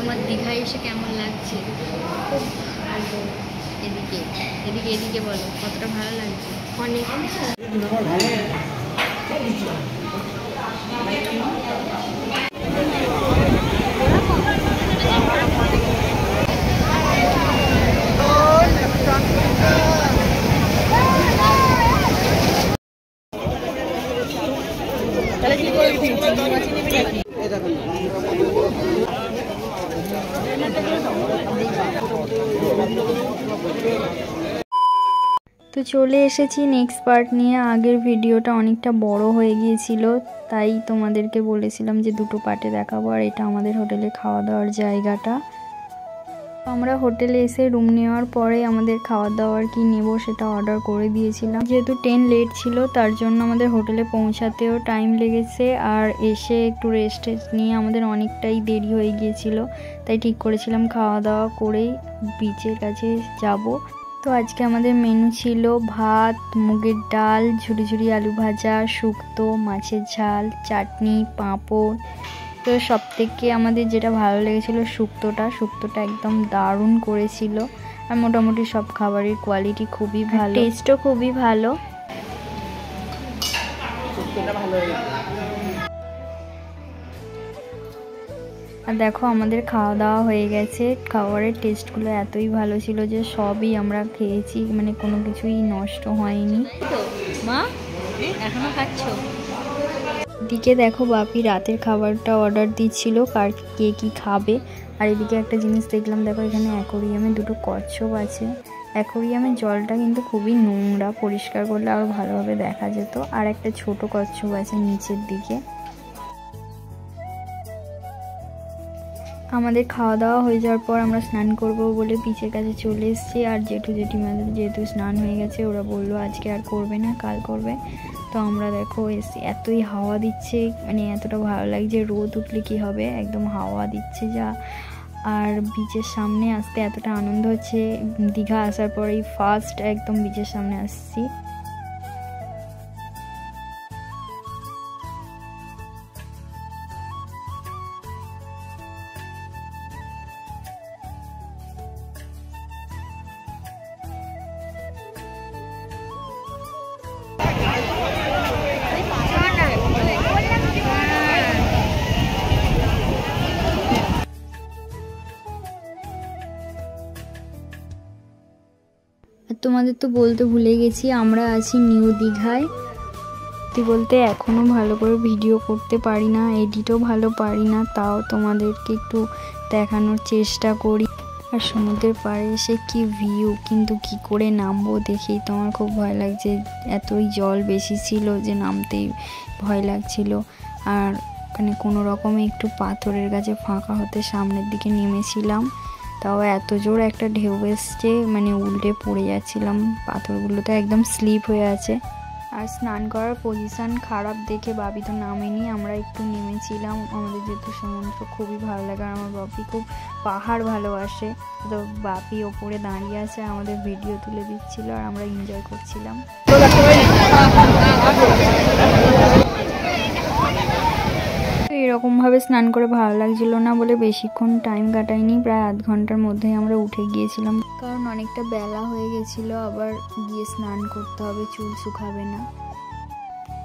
তোমার দীঘায় এসে কেমন লাগছে? খুব ভালো। এদিকে এদিকে এদিকে বলো কতটা ভালো লাগছে? অনেক। তো চলে এসেছি নেক্সট পার্ট নিয়ে। আগের ভিডিওটা অনেকটা বড় হয়ে গিয়েছিল, তাই তোমাদেরকে বলেছিলাম যে দুটো পার্টে দেখাবো। আর এটা আমাদের হোটেলে খাওয়া দাওয়ার জায়গাটা। আমরা হোটেলে এসে রুম নেওয়ার পরে আমাদের খাওয়া দাওয়ার কি নেব সেটা অর্ডার করে দিয়েছিলাম। যেহেতু ট্রেন লেট ছিল তার জন্য আমাদের হোটেলে পৌঁছাতেও টাইম লেগেছে, আর এসে একটু রেস্ট নিয়ে আমাদের অনেকটাই দেরি হয়ে গিয়েছিল। তাই ঠিক করেছিলাম খাওয়া দাওয়া করেই বিচের কাছে যাব। তো আজকে আমাদের মেনু ছিল ভাত, মুগের ডাল, ঝুরি ঝুরি আলু ভাজা, শুক্তো, মাছের ঝাল, চাটনি, পাঁপড়। তো সব থেকে আমাদের যেটা ভালো লেগেছিলো শুক্তোটা একদম দারুণ করেছিল। আর মোটামুটি সব খাবারের কোয়ালিটি খুবই ভালো, টেস্টও খুবই ভালো। আর দেখো আমাদের খাওয়া দাওয়া হয়ে গেছে। খাবারের টেস্টগুলো এতই ভালো ছিল যে সবই আমরা খেয়েছি, মানে কোনো কিছুই নষ্ট হয়নি। তো মা এখনো খাচ্ছ? এদিকে দেখো বাপি রাতের খাবারটা অর্ডার দিচ্ছিল কার কে কী খাবে। আর এদিকে একটা জিনিস দেখলাম, দেখো এখানে অ্যাকোরিয়ামে দুটো কচ্ছপ আছে। অ্যাকোরিয়ামের জলটা কিন্তু খুবই নোংরা, পরিষ্কার করলে আরও ভালোভাবে দেখা যেত। আর একটা ছোট কচ্ছপ আছে নিচের দিকে। আমাদের খাওয়া দাওয়া হয়ে যাওয়ার পর আমরা স্নান করব বলে বিচের কাছে চলে এসেছি। আর জেঠু জেঠিমাদের যেহেতু স্নান হয়ে গেছে, ওরা বললো আজকে আর করবে না, কাল করবে। তো আমরা দেখো এসে এতই হাওয়া দিচ্ছে, মানে এতটা ভালো লাগছে। রোদ উঠলে কী হবে, একদম হাওয়া দিচ্ছে যা। আর বিচের সামনে আসতে এতটা আনন্দ হচ্ছে। দীঘা আসার পরেই ফার্স্ট একদম বিচের সামনে আসছি। তোমাদের তো বলতে ভুলে গেছি, আমরা আছি নিউ দীঘায়। বলতে এখনও ভালো করে ভিডিও করতে পারি না, এডিটও ভালো পারি না, তাও তোমাদেরকে একটু দেখানোর চেষ্টা করি। আর সমুদ্রের পাড়ে এসে কি ভিউ, কিন্তু কি করে নামবো দেখেই তো আমার খুব ভয় লাগছে। এতই জল বেশি ছিল যে নামতেই ভয় লাগছিল। আর ওখানে কোনো রকমে একটু পাথরের কাছে ফাঁকা হতে সামনের দিকে নেমেছিলাম, তাও এত জোর একটা ঢেউ এসছে, মানে উল্টে পড়ে যাচ্ছিলাম। পাথরগুলো তো একদম স্লিপ হয়ে আছে। আর স্নান করার পজিশন খারাপ দেখে বাপি তো নামেনি, আমরা একটু নেমেছিলাম। আমাদের যেহেতু সমুদ্র খুবই ভালো লাগে, আর আমার বাপি খুব পাহাড় ভালোবাসে, তো বাপি ওপরে দাঁড়িয়ে আছে, আমাদের ভিডিও তুলে দিচ্ছিল আর আমরা এনজয় করছিলাম। এরকমভাবে স্নান করে ভালো লাগছিল না বলে বেশিক্ষণ টাইম কাটাইনি, প্রায় আধ ঘন্টার মধ্যেই আমরা উঠে গিয়েছিলাম, কারণ অনেকটা বেলা হয়ে গেছিলো, আবার গিয়ে স্নান করতে হবে, চুল শুকাবে না।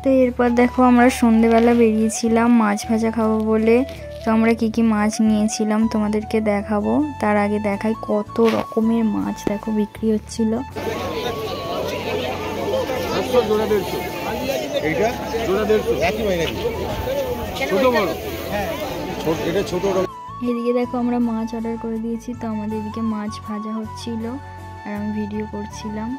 তো এরপর দেখো আমরা সন্ধেবেলা বেরিয়েছিলাম মাছ ভাজা খাবো বলে। তো আমরা কি কি মাছ নিয়েছিলাম তোমাদেরকে দেখাবো, তার আগে দেখাই কত রকমের মাছ দেখো বিক্রি হচ্ছিল। এদিকে দেখো আমরা মাছ অর্ডার করে দিয়েছি, তো আমাদের এদিকে মাছ ভাজা হচ্ছিল আর আমি ভিডিও করছিলাম।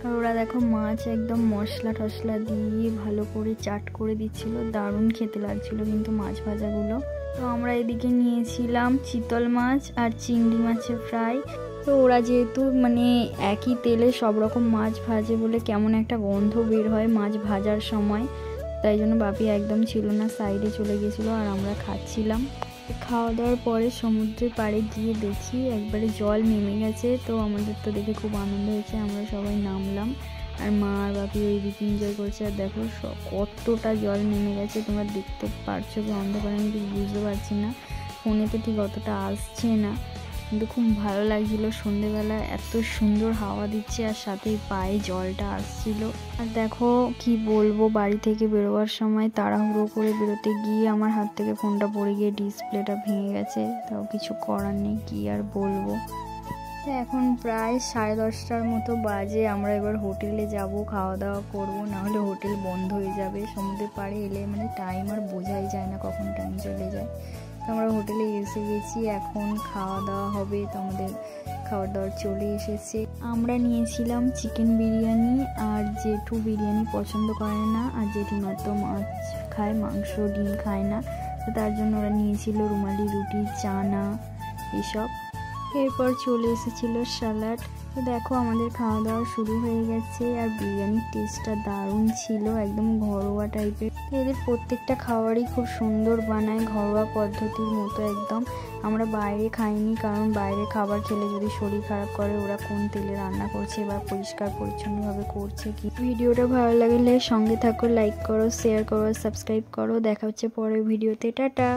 আর ওরা দেখো মাছ একদম মশলা টশলা দিয়ে ভালো করে চাট করে দিচ্ছিল, দারুণ খেতে লাগছিল কিন্তু মাছ ভাজাগুলো। তো আমরা এদিকে নিয়েছিলাম চিতল মাছ আর চিংড়ি মাছের ফ্রাই। তো ওরা যেহেতু মানে একই তেলে সব রকম মাছ ভাজে বলে কেমন একটা গন্ধ বের হয় মাছ ভাজার সময়, তাই জন্য বাপি একদম ছিল না, সাইডে চলে গেছিলো আর আমরা খাচ্ছিলাম। খাওয়া দাওয়ার পরে সমুদ্রের পাড়ে গিয়ে দেখি একবারে জল নেমে গেছে, তো আমাদের তো দেখে খুব আনন্দ হয়েছে, আমরা সবাই নামলাম। আর মা আর বাপি ওইদিকে এনজয় করছে। আর দেখো কতটা জল নেমে গেছে, তোমরা দেখতে পারছো কি অন্ধকারে আমি ঠিক বুঝতে পারছি না, ফোনেতে ঠিক অতটা আসছে না, কিন্তু খুব ভালো লাগছিলো। সন্ধেবেলা এত সুন্দর হাওয়া দিচ্ছে আর সাথে পায়ে জলটা আসছিল। আর দেখো কি বলবো, বাড়ি থেকে বেরোবার সময় তাড়াহুড়ো করে বেরোতে গিয়ে আমার হাত থেকে ফোনটা পড়ে গিয়ে ডিসপ্লেটা ভেঙে গেছে। তাও কিছু করার নেই, কি আর বলবো। এখন প্রায় 10:30টার মতো বাজে। আমরা এবার হোটেলে যাব, খাওয়া দাওয়া করবো, নাহলে হোটেল বন্ধ হয়ে যাবে। সমুদ্রের পাড়ে এলে মানে টাইম আর বোঝাই যায় না কখন টাইম চলে যায়। তো আমরা হোটেলে এসে গেছি, এখন খাওয়া দাওয়া হবে। তো আমাদের খাবার দাবার চলে এসেছে। আমরা নিয়েছিলাম চিকেন বিরিয়ানি, আর জেঠু বিরিয়ানি পছন্দ করে না, আর জেঠিমা তো মাছ খায়, মাংস ডিম খায় না, তো তার জন্য ওরা নিয়েছিল রুমালি রুটি, চানা এসব। এরপর চলে এসেছিল স্যালাড। তো দেখো আমাদের খাওয়া দাওয়া শুরু হয়ে গেছে। আর বিরিয়ানির টেস্টটা দারুণ ছিল, একদম ঘরোয়া টাইপের। এদের প্রত্যেকটা খাবারই খুব সুন্দর বানায়, ঘরোয়া পদ্ধতির মতো একদম। আমরা বাইরে খাইনি, কারণ বাইরে খাবার খেলে যদি শরীর খারাপ করে, ওরা কোন তেলে রান্না করছে বা পরিষ্কার পরিচ্ছন্নভাবে করছে কি। ভিডিওটা ভালো লাগলে সঙ্গে থাকো, লাইক করো, শেয়ার করো, সাবস্ক্রাইব করো। দেখা হচ্ছে পরের ভিডিওতে। টাটা।